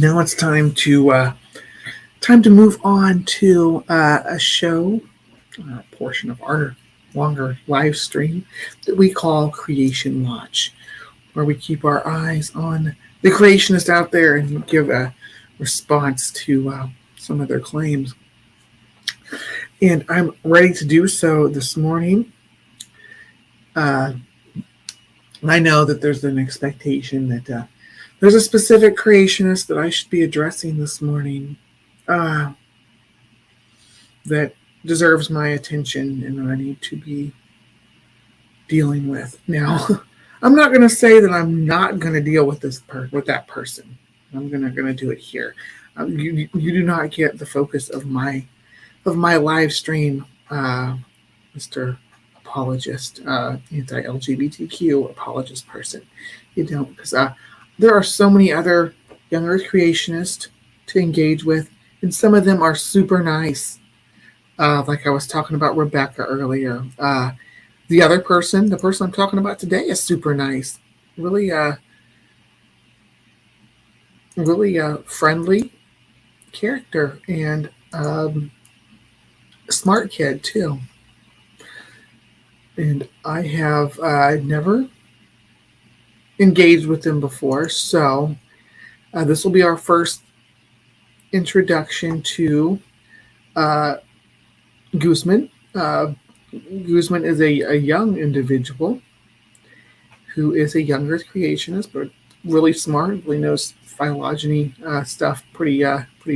Now it's time to move on to a show, a portion of our longer live stream that we call Creation Watch, where we keep our eyes on the creationists out there and give a response to some of their claims. And I'm ready to do so this morning. I know that there's an expectation that there's a specific creationist that I should be addressing this morning that deserves my attention and that I need to be dealing with. Now, I'm not going to say that I'm not going to deal with with that person. I'm going to do it here. You do not get the focus of my live stream, Mr. Apologist, anti-LGBTQ apologist person. You don't, because there are so many other young Earth creationists to engage with, and some of them are super nice. Like I was talking about Rebecca earlier. The other person, the person I'm talking about today, is super nice. Really friendly character and smart kid too. And I have never engaged with him before, so this will be our first introduction to Guzman. Guzman is a young individual who is a young Earth creationist, but really smart, really knows phylogeny stuff pretty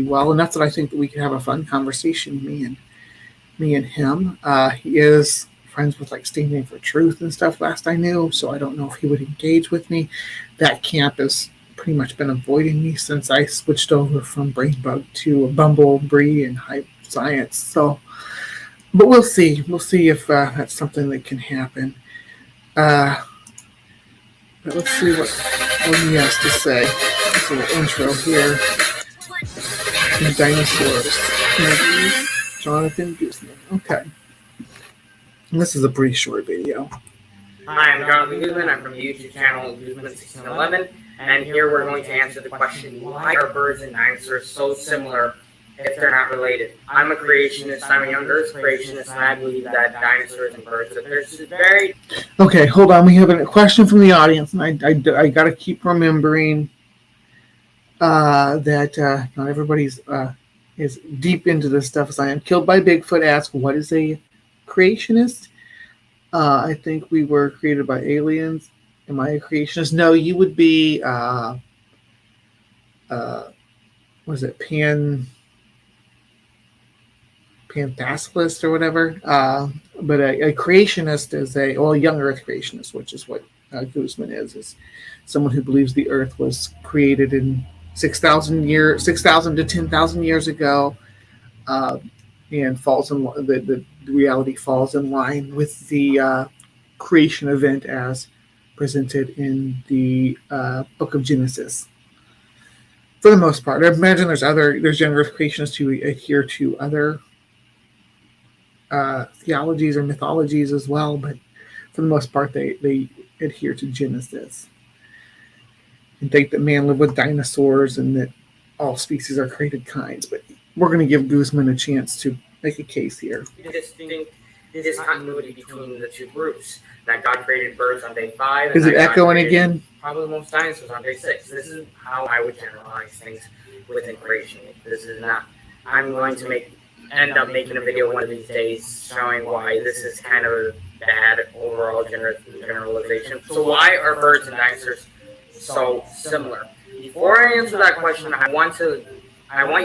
well, enough that I think that we can have a fun conversation, me and him. He is friends with like Standing for Truth and stuff last I knew, so I don't know if he would engage with me. That camp has pretty much been avoiding me since I switched over from Brainbug to Bumblebee and HiveScience. So, but we'll see. We'll see if that's something that can happen. But let's see what he has to say. Just a little intro here. The dinosaurs. Johnathan Guzman. Okay. And this is a pretty short video. Hi, I'm Johnathan Guzman. I'm from the YouTube channel Guzman1611, and here we're going to answer the question, why are birds and dinosaurs so similar if they're not related? I'm a creationist, I'm a young Earth creationist, and I believe that dinosaurs and birds are very... Okay, hold on. We have a question from the audience, and I got to keep remembering that not everybody's is deep into this stuff as I am. Killed by Bigfoot asks, what is a creationist? I think we were created by aliens. Am I a creationist? No, you would be what is it, panthacilist or whatever. But a creationist is a young Earth creationist, which is what Guzman is someone who believes the Earth was created in 6,000 to 10,000 years ago, and falls in the reality falls in line with the creation event as presented in the book of Genesis. For the most part, I imagine there's young Earth creationists who adhere to other theologies or mythologies as well, but for the most part, they adhere to Genesis and think that man lived with dinosaurs and that all species are created kinds. But we're going to give Guzman a chance to make a case here. This continuity between the two groups, that God created birds on day 5. Is it echoing again? Probably most dinosaurs on day 6. This is how I would generalize things within creation. This is not... I'm going to end up making a video one of these days showing why this is kind of a bad overall generalization. So why are birds and dinosaurs so similar? Before I answer that question, I want you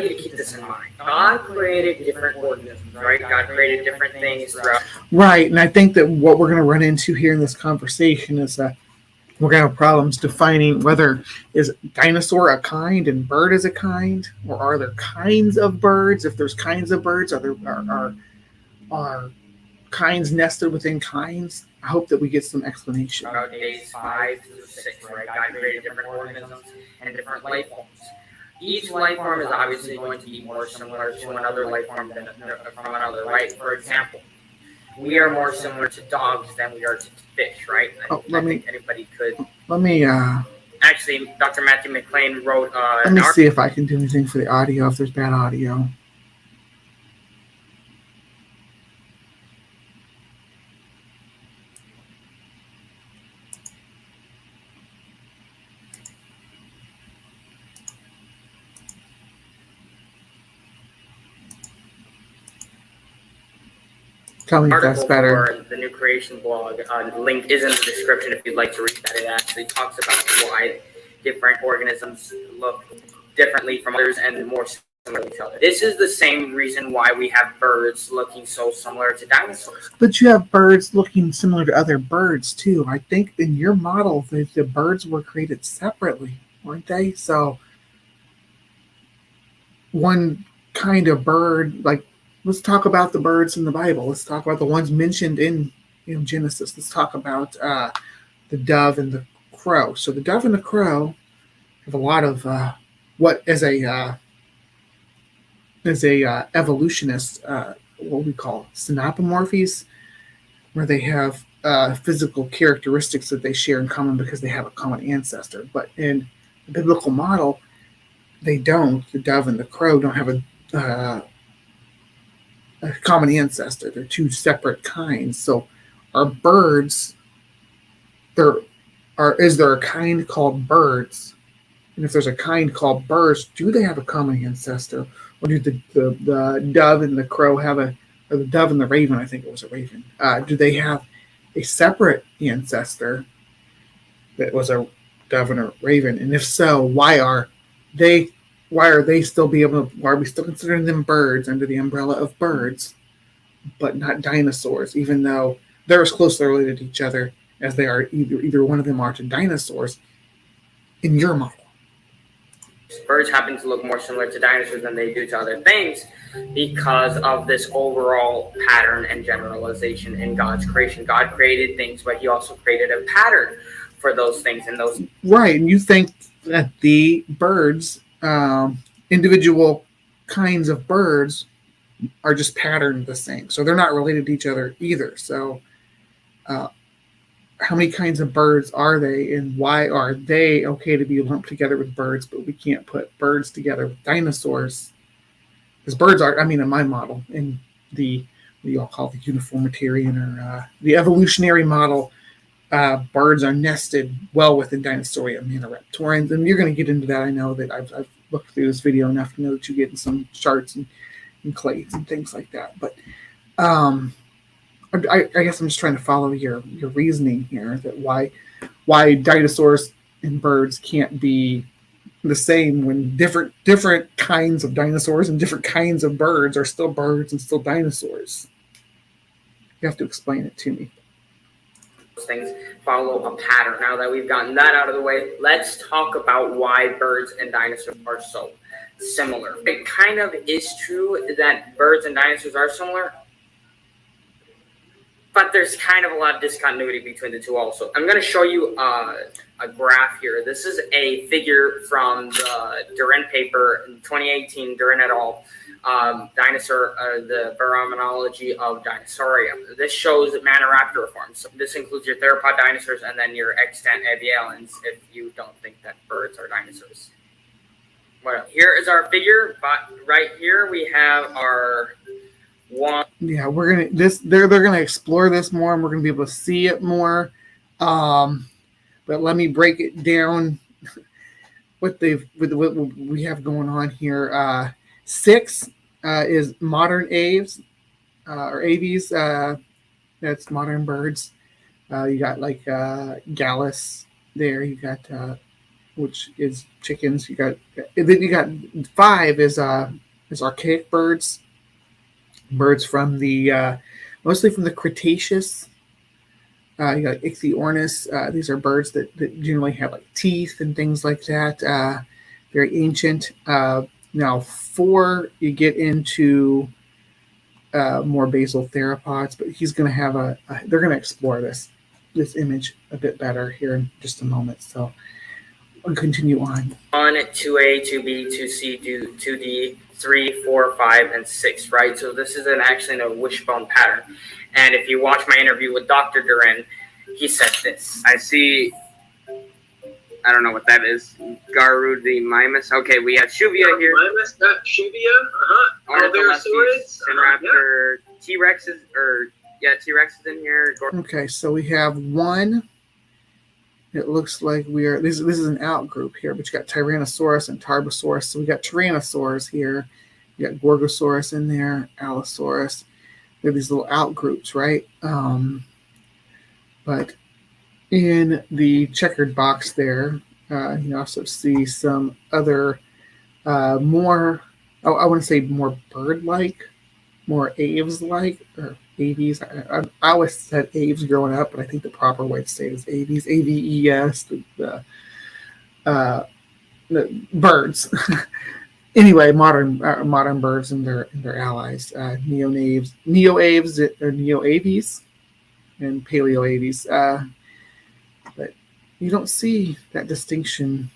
to keep this in mind. God created different organisms, right? God created different things throughout. Right, and I think that what we're going to run into here in this conversation is we're going to have problems defining whether is dinosaur a kind and bird is a kind, or are there kinds of birds? If there's kinds of birds, are kinds nested within kinds? I hope that we get some explanation. About days 5 through 6, right? God created different organisms and different life forms. Each life form is obviously going to be more similar to another life form than from another, right? For example, we are more similar to dogs than we are to fish, right? Let me actually, Dr. Matthew McLean wrote. Let me see if I can do anything for the audio, if there's bad audio. Tell me if that's better. For the new creation blog, link is in the description if you'd like to read that. It actually talks about why different organisms look differently from others and more similar to each other. This is the same reason why we have birds looking so similar to dinosaurs. But you have birds looking similar to other birds too. I think in your model, the birds were created separately, weren't they? So one kind of bird, like, let's talk about the birds in the Bible. Let's talk about the ones mentioned in Genesis. Let's talk about the dove and the crow. So the dove and the crow have a lot of what as a evolutionist, what we call synapomorphies, where they have physical characteristics that they share in common because they have a common ancestor. But in the biblical model, they don't. The dove and the crow don't have a common ancestor. They're two separate kinds. So are birds, is there a kind called birds? And if there's a kind called birds, do they have a common ancestor? Or do the dove and the crow have or the dove and the raven, I think it was a raven, do they have a separate ancestor that was a dove and a raven? And if so, why are we still considering them birds under the umbrella of birds, but not dinosaurs, even though they're as closely related to each other as they are either one of them are to dinosaurs in your model? Birds happen to look more similar to dinosaurs than they do to other things because of this overall pattern and generalization in God's creation. God created things, but he also created a pattern for those things and those. Right, and you think that the birds, individual kinds of birds, are just patterned the same. So they're not related to each other either. So how many kinds of birds are they, and why are they okay to be lumped together with birds, but we can't put birds together with dinosaurs? Because birds are, in my model, in the, what you all call the uniformitarian or the evolutionary model, birds are nested well within Dinosauria and Maniraptorans. And you're going to get into that. I know that I've looked through this video enough to know that you get in some charts and clades and things like that. But I guess I'm just trying to follow your reasoning here, that why dinosaurs and birds can't be the same when different kinds of dinosaurs and different kinds of birds are still birds and still dinosaurs. You have to explain it to me. Things follow a pattern. Now that we've gotten that out of the way, let's talk about why birds and dinosaurs are so similar. It kind of is true that birds and dinosaurs are similar, but there's kind of a lot of discontinuity between the two also. I'm going to show you a graph here. This is a figure from the Duran paper in 2018, Duran et al., the Phenomenology of Dinosauria. This shows Maniraptor forms. So this includes your theropod dinosaurs and then your extant avialans if you don't think that birds are dinosaurs. Well, here is our figure, but right here we have our one. Yeah, they're gonna explore this more, and we're gonna be able to see it more. But let me break it down. What we have going on here. 6 is modern aves or aves. That's modern birds. You got like Gallus there. You got which is chickens. Then you got 5 is archaic birds. Birds from the mostly from the Cretaceous. You got Ichthyornis. These are birds that generally have like teeth and things like that. Very ancient. Now 4, you get into more basal theropods, but he's going to have they're going to explore this image a bit better here in just a moment. So I'll continue on. 1, 2A, 2B, 2C, 2D, 3, 4, 5, and 6, right? So this is actually a wishbone pattern. And if you watch my interview with Dr. Duran, he said this. I see I don't know what that is. Garudimimus. Okay, we have Shuvia here. Mimus, not Shuvia. Ornitholestes, Raptor, T-Rexes, T-Rexes in here. Okay, so we have one. It looks like this is an out group here, but you got Tyrannosaurus and Tarbosaurus. So we got Tyrannosaurus here. You got Gorgosaurus in there, Allosaurus. They're these little out groups, right? But in the checkered box there, you also see some other more, I want to say more bird-like, more aves-like, or aves. I always said aves growing up, but I think the proper way to say it is aves, A-V-E-S, the birds. Anyway, modern birds and their allies, neo-aves, or neo-aves, and paleo-aves. But you don't see that distinction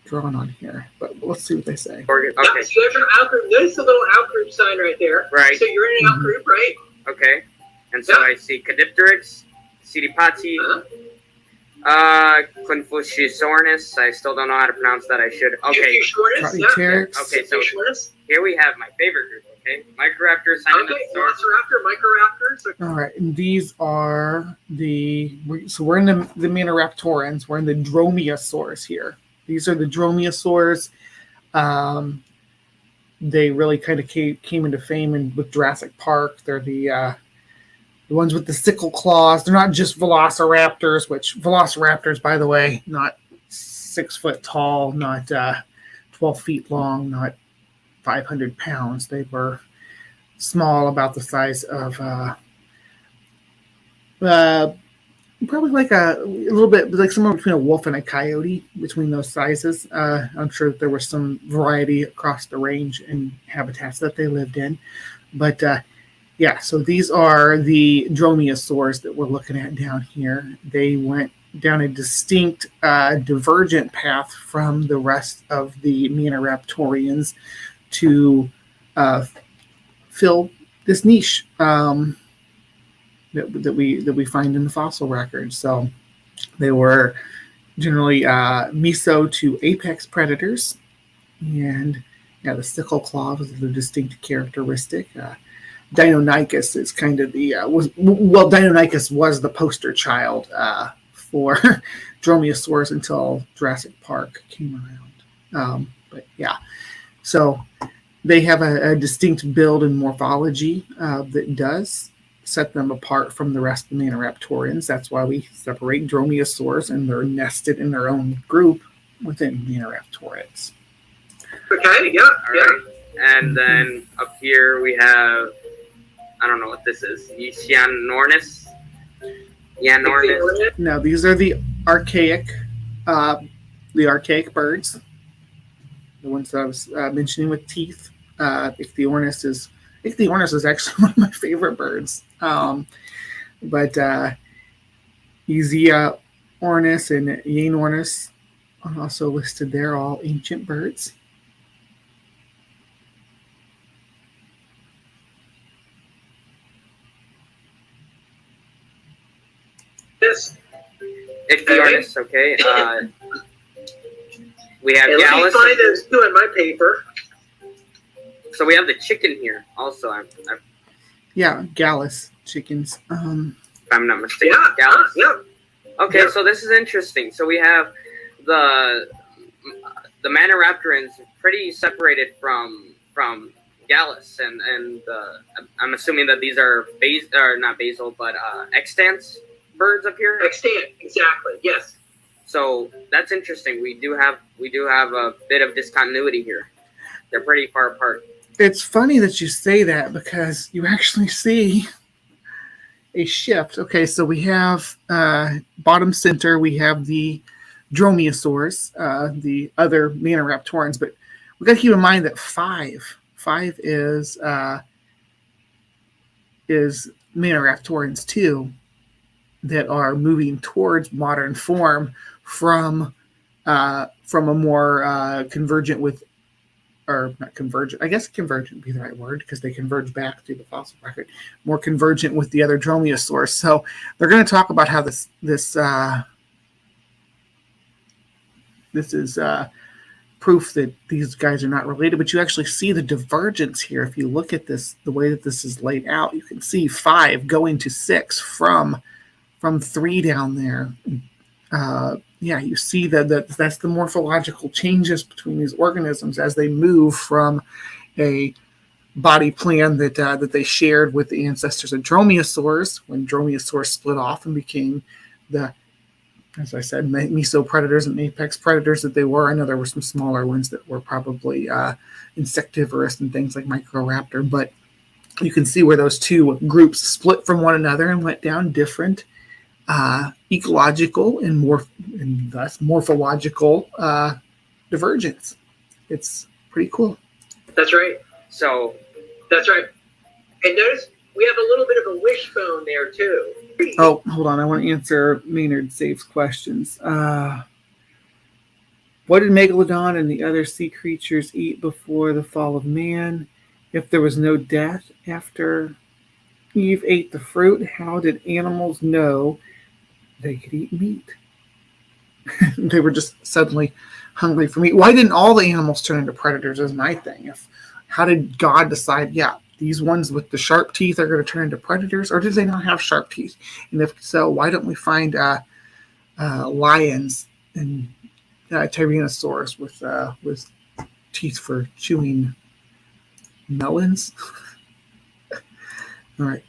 drawn on here. But let's see what they say. Okay. Yeah, so there's an out group. There's a little out group sign right there. Right. So you're in an out group, right? Okay. And so I see Caudipteryx, Cetipati, Confuciusornis. I still don't know how to pronounce that. I should. Okay. Okay, so here we have my favorite group. Okay, Microraptor, Velociraptor, Microraptor. All right, and these are we're in the Maniraptorans. We're in the Dromaeosaurs here. These are the Dromaeosaurs. They really kind of came into fame with Jurassic Park. They're the ones with the sickle claws. They're not just Velociraptors, which Velociraptors, by the way, not 6 foot tall, not 12 feet long, not 500 pounds. They were small, about the size of probably like a little bit like somewhere between a wolf and a coyote, between those sizes. I'm sure that there was some variety across the range and habitats that they lived in. But yeah, so these are the Dromaeosaurs that we're looking at down here. They went down a distinct divergent path from the rest of the Maniraptorians to fill this niche that we find in the fossil record. So they were generally meso to apex predators, and the sickle claw was the distinct characteristic. Deinonychus is kind of the Deinonychus was the poster child for Dromaeosaurs until Jurassic Park came around. But yeah, so they have a distinct build and morphology that does set them apart from the rest of the Maniraptorians. That's why we separate Dromaeosaurs, and they're nested in their own group within Maniraptorians. Okay, yeah. Right. And then up here we have, I don't know what this is, Yanornis. No, these are the archaic birds. The ones that I was mentioning with teeth. Ichthyornis is actually one of my favorite birds. But Euziaornis and Yanornis are also listed there, all ancient birds. Yes. Ichthyornis, okay. We have Gallus. Let me find those two in my paper. So we have the chicken here also. Yeah, Gallus chickens. If I'm not mistaken. Yeah, Gallus. Yeah. Okay, yeah. So this is interesting. So we have the Maniraptorans pretty separated from Gallus, and I'm assuming that these are not basal, but extant birds up here. Extant, exactly. Yes. So that's interesting. We do have a bit of discontinuity here. They're pretty far apart. It's funny that you say that, because you actually see a shift. Okay, so we have bottom center, we have the Dromaeosaurs, the other Maniraptorans, but we got to keep in mind that five is Maniraptorans too, that are moving towards modern form from a more convergent with, or not convergent, I guess convergent would be the right word, because they converge back through the fossil record, more convergent with the other Dromaeosaurs. So they're going to talk about how this this is proof that these guys are not related, but you actually see the divergence here. If you look at this, the way that this is laid out, you can see 5 going to 6 from 3 down there. Yeah, you see that's the morphological changes between these organisms as they move from a body plan that they shared with the ancestors of dromaeosaurs, when dromaeosaurs split off and became the, as I said, mesopredators and apex predators that they were. I know there were some smaller ones that were probably insectivorous and things like Microraptor, but you can see where those two groups split from one another and went down different ecological and thus morphological divergence. It's pretty cool. That's right. So that's right. And notice we have a little bit of a wishbone there too. Oh, hold on. I want to answer Maynard Safe's questions. What did Megalodon and the other sea creatures eat before the fall of man? If there was no death after Eve ate the fruit, how did animals know they could eat meat? They were just suddenly hungry for meat. Why didn't all the animals turn into predators is my thing. How did God decide, yeah, these ones with the sharp teeth are going to turn into predators, or did they not have sharp teeth? And if so, why don't we find lions and Tyrannosaurus with teeth for chewing melons? All right,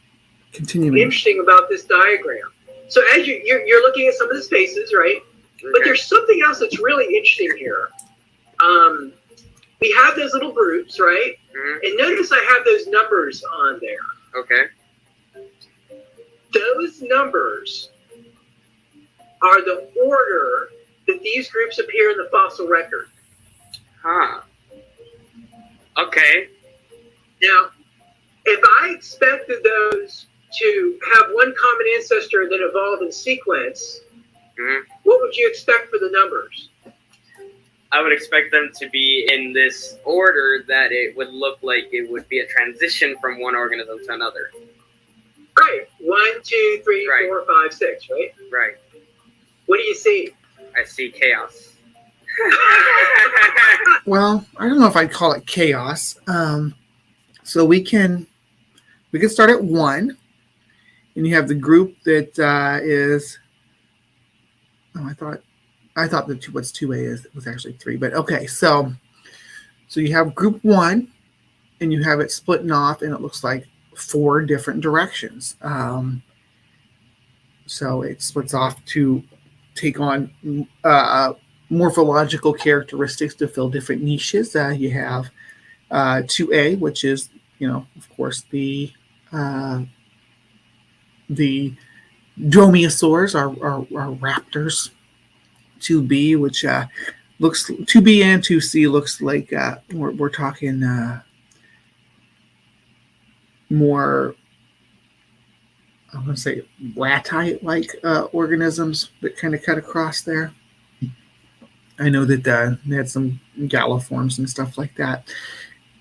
continuing. Interesting about this diagram. So as you're looking at some of the spaces, right? Okay. But there's something else that's really interesting here. We have those little groups, right? Mm-hmm. And notice I have those numbers on there. Okay. Those numbers are the order that these groups appear in the fossil record. Huh. Okay. Now, if I expected those to have one common ancestor that evolved in sequence, mm-hmm. What would you expect for the numbers? I would expect them to be in this order that it would look like it would be a transition from one organism to another. Right. 1, 2, 3, right. 4, 5, 6, right? Right. What do you see? I see chaos. Well, I don't know if I'd call it chaos. So we can start at 1, and you have the group that is. Oh, I thought the what's 2A was actually 3, but okay. So you have group 1, and you have it splitting off, and it looks like 4 different directions. So it splits off to take on morphological characteristics to fill different niches. You have 2A, which is, of course, the dromaeosaurs are raptors. 2B, which looks 2B and 2C looks like we're talking more, I'm going to say ratite-like organisms that kind of cut across there. I know that they had some galliforms and stuff like that.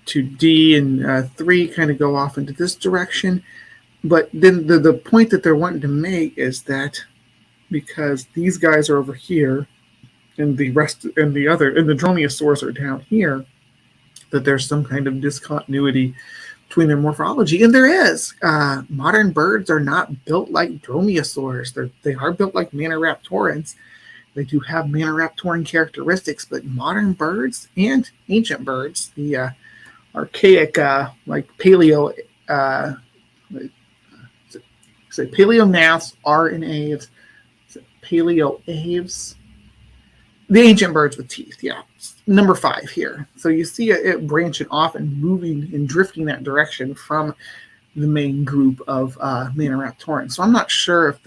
2D and 3 kind of go off into this direction. But then the point that they're wanting to make is that because these guys are over here and the rest and the dromaeosaurs are down here, that there's some kind of discontinuity between their morphology. And there is. Modern birds are not built like dromaeosaurs. They are built like Maniraptorans. They do have Maniraptoran characteristics, but modern birds and ancient birds, the archaic, like paleo, paleomaths, RNAs, paleoaves, the ancient birds with teeth, yeah. Number 5 here. So you see it branching off and moving and drifting that direction from the main group of Maniraptorans. So I'm not sure if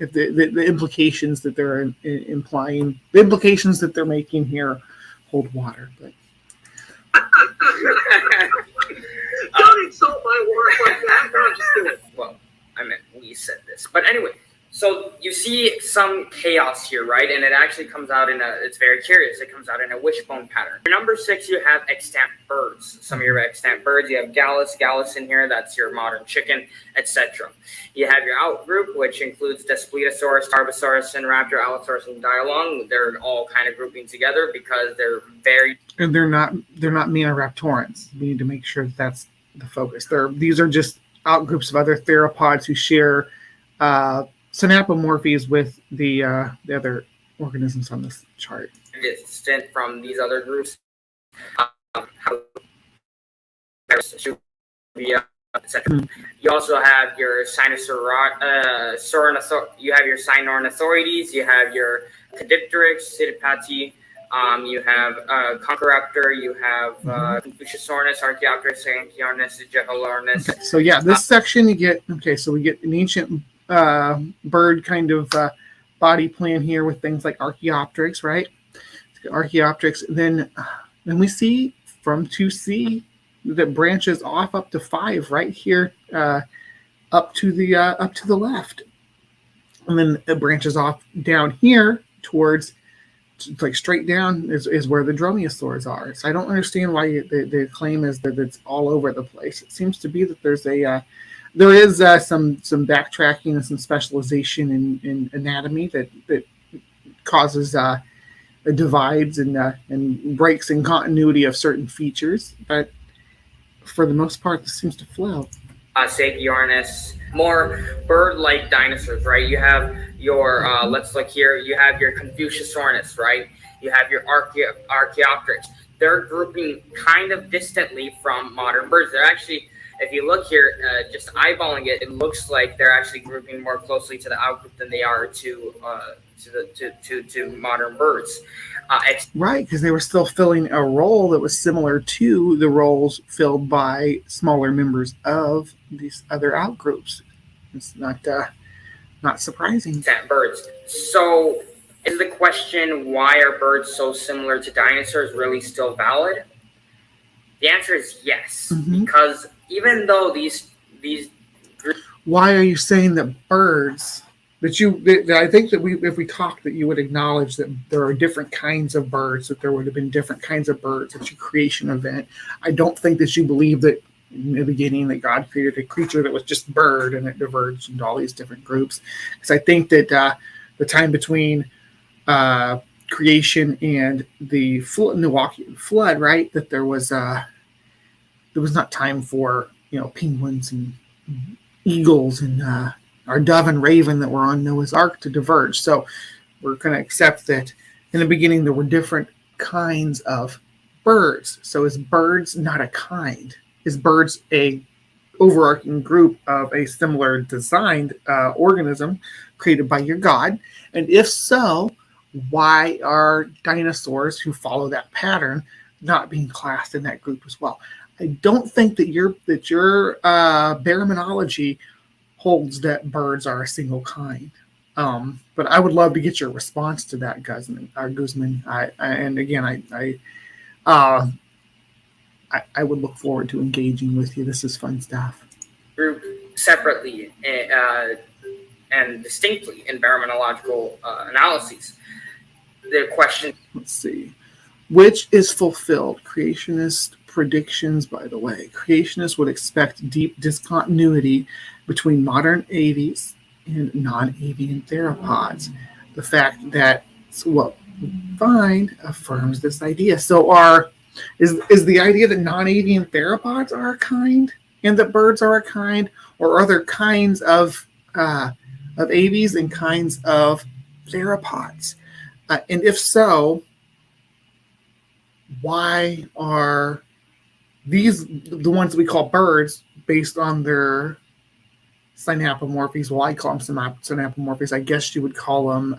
the implications that they're implying, the implications that they're making here hold water. But don't insult my work like that. No, I'm just kidding. Well, I meant we said this. But anyway, so you see some chaos here, right? And it actually comes out it's very curious. It comes out in a wishbone pattern. For number 6, you have extant birds. Some of your extant birds, you have Gallus in here. That's your modern chicken, etc. You have your out group, which includes Daspletosaurus, Tarbosaurus, and Raptor, Allosaurus, and Dialong. They're all kind of grouping together because they're very... And they're not Maniraptorans. We need to make sure that's the focus. These are just outgroups of other theropods who share synapomorphies with the other organisms on this chart. Distant from these other groups. You also have your you have your Sinornithoides, you have your Caudipteryx, Pseudopati, you have Conchoraptor, you have Confuciusornis, Archaeopteryx, Anchiornis, Jeholornis. Okay, so yeah, this section you get, so we get an ancient bird kind of body plan here with things like Archaeopteryx, right? Archaeopteryx. Then we see from 2C that branches off up to 5 right here, up to the left, and then it branches off down here towards, like straight down is where the dromaeosaurs are. So I don't understand why the claim is that it's all over the place. It seems to be that there is some backtracking and some specialization in anatomy that causes divides and breaks in continuity of certain features, but for the most part, this seems to flow. Sagiornis, more bird-like dinosaurs, right? You have your, let's look here, you have your Confuciusornis, right? You have your Archaeopteryx. They're grouping kind of distantly from modern birds. They're actually, if you look here, just eyeballing it, it looks like they're actually grouping more closely to the outgroup than they are to modern birds. Right, because they were still filling a role that was similar to the roles filled by smaller members of these other outgroups. It's not surprising. Birds. So is the question, why are birds so similar to dinosaurs, really still valid? The answer is yes, because even though these why are you saying that birds? That I think that if we talked, that you would acknowledge that there are different kinds of birds, that there would have been different kinds of birds at your creation event. I don't think that you believe that in the beginning that God created a creature that was just bird and it diverged into all these different groups. Because I think that the time between creation and the Milwaukee flood, right? That there was not time for penguins and eagles and our dove and raven that were on Noah's Ark to diverge. So we're going to accept that in the beginning there were different kinds of birds. So is birds not a kind? Is birds a overarching group of a similar designed organism created by your God? And if so, why are dinosaurs who follow that pattern not being classed in that group as well? I don't think that your baraminology holds that birds are a single kind. But I would love to get your response to that, Guzman. I would look forward to engaging with you. This is fun stuff. Group separately and distinctly in baraminological analyses. The question... Let's see. Which is fulfilled? Creationist predictions, by the way. Creationists would expect deep discontinuity between modern aves and non-avian theropods. The fact that what we find affirms this idea. So is the idea that non-avian theropods are a kind and that birds are a kind, or are there kinds of aves and kinds of theropods? And if so, why are these the ones that we call birds based on their synapomorphies? Well, I call them synapomorphies. I guess you would call them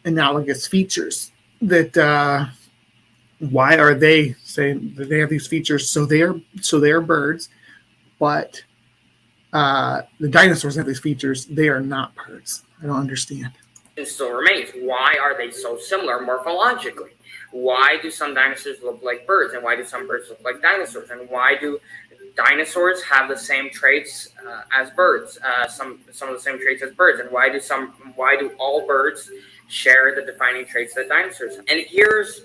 analogous features. That why are they saying that they have these features? So they are birds, but the dinosaurs have these features. They are not birds. I don't understand. It still remains. Why are they so similar morphologically? Why do some dinosaurs look like birds, and why do some birds look like dinosaurs? And why do dinosaurs have the same traits as birds, some of the same traits as birds, and why do all birds share the defining traits that dinosaurs have? And here's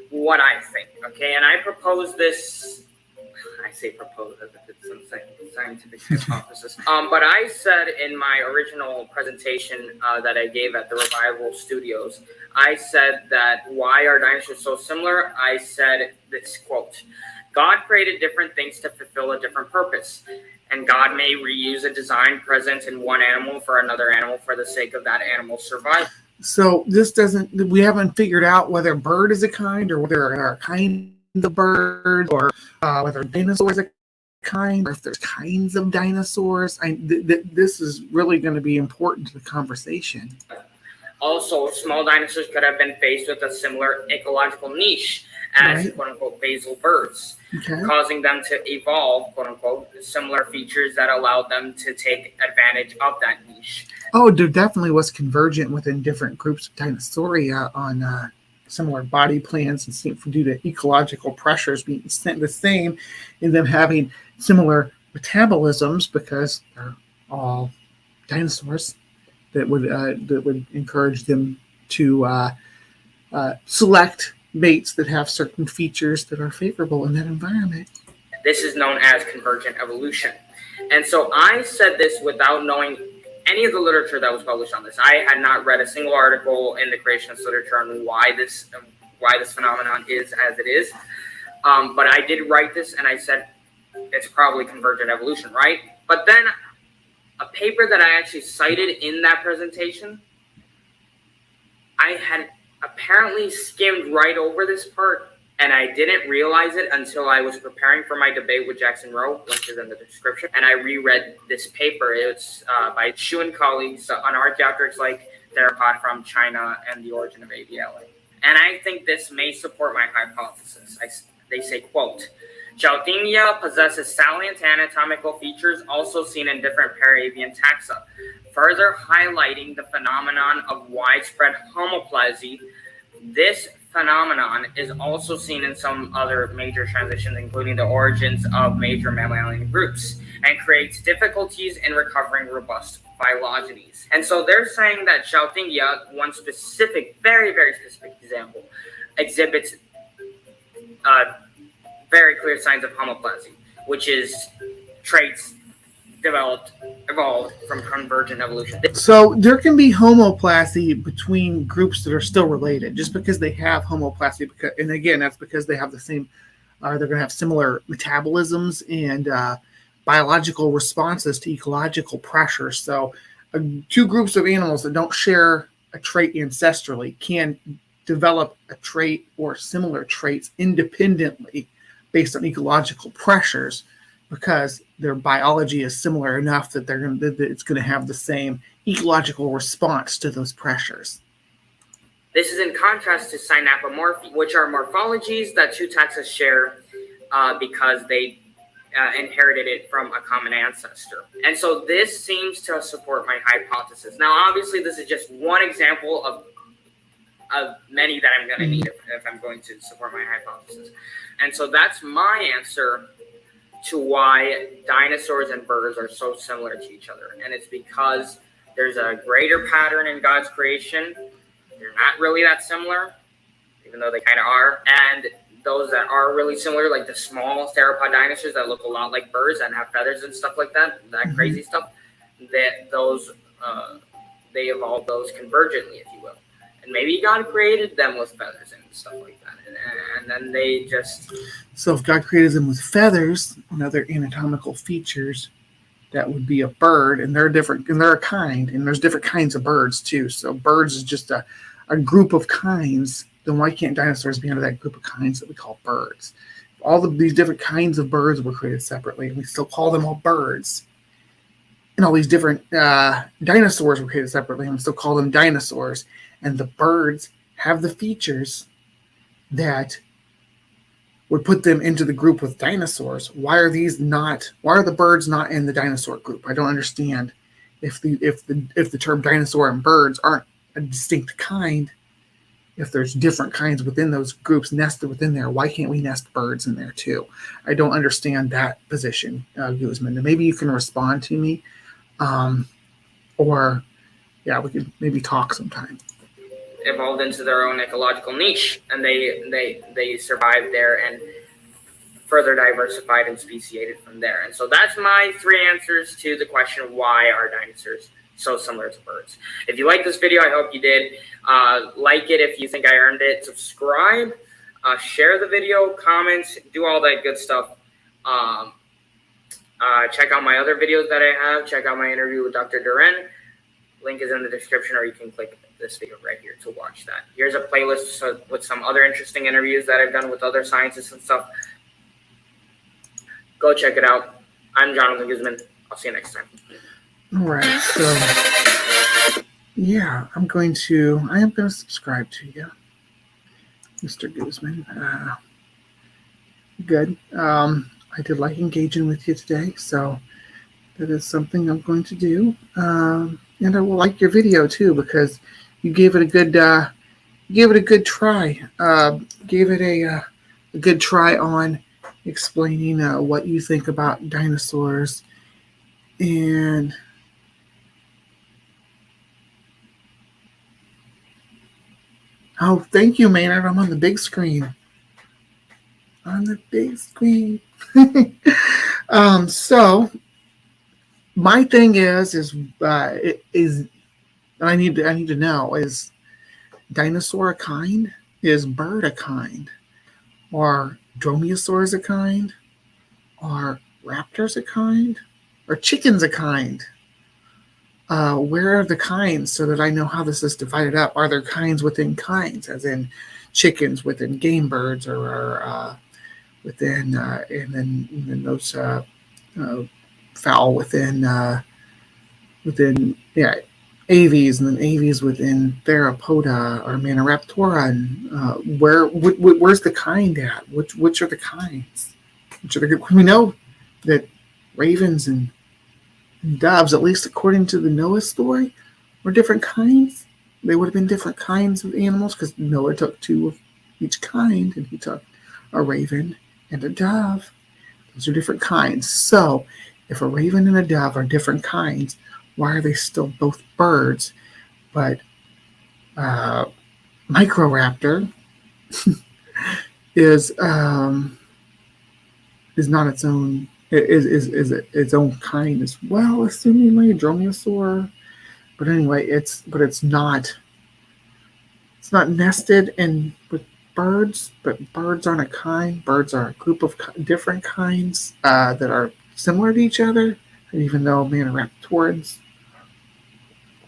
what I think, okay? And I propose this. I say propose as if it's some scientific hypothesis. But I said in my original presentation that I gave at the Revival Studios, I said that why are dinosaurs so similar? I said this quote: God created different things to fulfill a different purpose, and God may reuse a design present in one animal for another animal for the sake of that animal's survival. So we haven't figured out whether bird is a kind or whether there are kinds of birds, or whether dinosaurs are a kind, or if there's kinds of dinosaurs. This is really going to be important to the conversation. Also, small dinosaurs could have been faced with a similar ecological niche as Right. quote-unquote basal birds, Okay. causing them to evolve, quote-unquote, similar features that allowed them to take advantage of that niche. Oh, there definitely was convergent within different groups of Dinosauria on similar body plans, and due to ecological pressures being the same, and them having similar metabolisms, because they're all dinosaurs, that would encourage them to select mates that have certain features that are favorable in that environment. This is known as convergent evolution. And so I said this without knowing any of the literature that was published on this. I had not read a single article in the creationist literature on why this phenomenon is as it is. But I did write this, and I said it's probably convergent evolution, right? But then a paper that I actually cited in that presentation, I had apparently skimmed right over this part, and I didn't realize it until I was preparing for my debate with Jackson Rowe, which is in the description, and I reread this paper. It's by Chu and colleagues on Archaeopteryx-like theropod from China and the origin of ABLA. And I think this may support my hypothesis. They say, quote, Johnathan possesses salient anatomical features also seen in different paravian taxa, further highlighting the phenomenon of widespread homoplasy. This phenomenon is also seen in some other major transitions, including the origins of major mammalian groups, and creates difficulties in recovering robust phylogenies. And so they're saying that Johnathan, one specific, very, very specific example, exhibits very clear signs of homoplasy, which is traits evolved from convergent evolution. So there can be homoplasy between groups that are still related, just because they have homoplasy. And again, that's because they have the same, they're going to have similar metabolisms and biological responses to ecological pressure. So two groups of animals that don't share a trait ancestrally can develop a trait or similar traits independently based on ecological pressures, because their biology is similar enough that it's going to have the same ecological response to those pressures. This is in contrast to synapomorphy, which are morphologies that two taxa share because they inherited it from a common ancestor. And so this seems to support my hypothesis. Now, obviously, this is just one example of many that I'm going to need if I'm going to support my hypothesis. And so that's my answer to why dinosaurs and birds are so similar to each other. And it's because there's a greater pattern in God's creation. They're not really that similar, even though they kind of are. And those that are really similar, like the small theropod dinosaurs that look a lot like birds and have feathers and stuff like that, crazy stuff, they evolved those convergently, if you will. And maybe God created them with feathers and stuff like that. And then they just... So if God created them with feathers and other anatomical features, that would be a bird, and they're different, and they're a kind, and there's different kinds of birds too. So birds is just a group of kinds. Then why can't dinosaurs be under that group of kinds that we call birds? All of these different kinds of birds were created separately, and we still call them all birds. And all these different dinosaurs were created separately, and we still call them dinosaurs. And the birds have the features that would put them into the group with dinosaurs. Why are the birds not in the dinosaur group? I don't understand. If the term dinosaur and birds aren't a distinct kind, if there's different kinds within those groups nested within there, why can't we nest birds in there too? I don't understand that position, Guzman. And maybe you can respond to me, or yeah, we could maybe talk sometime. Evolved into their own ecological niche, and they survived there and further diversified and speciated from there. And so that's my 3 answers to the question, why are dinosaurs so similar to birds? If you like this video, I hope you did. Like it if you think I earned it. Subscribe, share the video, comments, do all that good stuff. Check out my other videos that I have. Check out my interview with Dr. Duran. Link is in the description, or you can click this video right here to watch that. Here's a playlist with some other interesting interviews that I've done with other scientists and stuff. Go check it out. I'm Johnathan Guzman. I'll see you next time. All right. So, yeah, I am going to subscribe to you, Mr. Guzman. Good. I did like engaging with you today, so that is something I'm going to do. And I will like your video too, because you gave it a good try. Gave it a good try on explaining what you think about dinosaurs. And oh, thank you, Maynard. I'm on the big screen. On the big screen. So my thing is I need to know, is dinosaur a kind? Is bird a kind? Are dromaeosaurs a kind? Are raptors a kind? Are chickens a kind? Where are the kinds, so that I know how this is divided up? Are there kinds within kinds, as in chickens within game birds, or within and then those fowl within aves, and then aves within theropoda or maniraptora, and where's the kind at? Which are the kinds? We know that ravens and doves, at least according to the Noah story, were different kinds. They would have been different kinds of animals, because Noah took 2 of each kind, and he took a raven and a dove. Those are different kinds. So if a raven and a dove are different kinds, why are they still both birds? But Microraptor is not its own, is its own kind as well, assumingly, a dromaeosaur. But anyway, it's not nested in with birds, but birds aren't a kind. Birds are a group of different kinds that are similar to each other. And even though maniraptorids,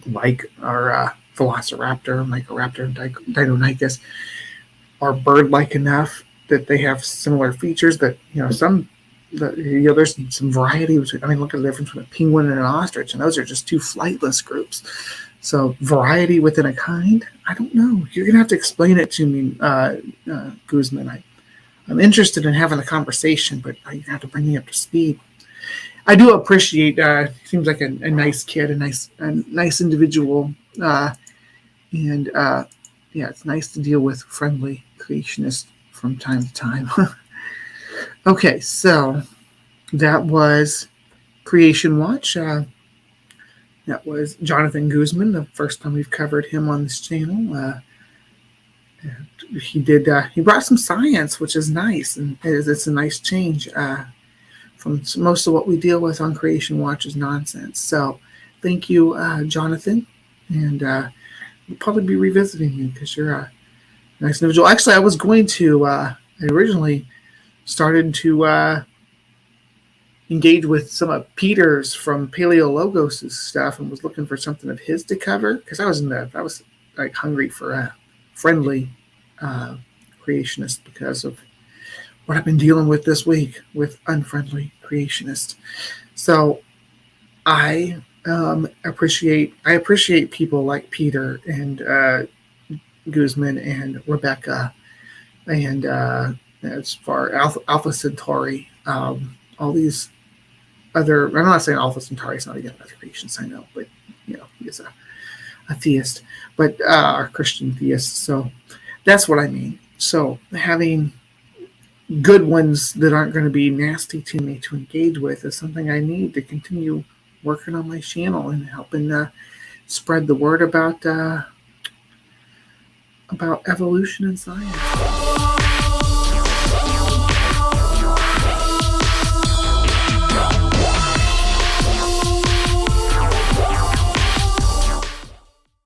like our Velociraptor, Microraptor, and Deinonychus, are bird-like enough that they have similar features that, there's some variety between. I mean, look at the difference between a penguin and an ostrich, and those are just 2 flightless groups. So variety within a kind, I don't know. You're going to have to explain it to me, Guzman. I'm interested in having a conversation, but you have to bring me up to speed. I do appreciate. Seems like a nice kid, a nice individual, and yeah, it's nice to deal with friendly creationists from time to time. Okay, so that was CreationWatch. That was Johnathan Guzman, the first time we've covered him on this channel. He brought some science, which is nice, and it's a nice change from most of what we deal with on CreationWatch is nonsense. So thank you, Johnathan, and we'll probably be revisiting you because you're a nice individual. Actually, I was going to, I originally started to engage with some of Peter's from Paleologos' stuff, and was looking for something of his to cover, because I was like hungry for a friendly creationist because of what I've been dealing with this week with unfriendly creationists. So I appreciate people like Peter and Guzman and Rebecca, and as far Alpha Centauri, all these other. I'm not saying Alpha Centauri is not against other creations, I know, but he's a theist, but a Christian theist. So that's what I mean. So having good ones that aren't going to be nasty to me to engage with is something I need to continue working on my channel and helping spread the word about evolution and science.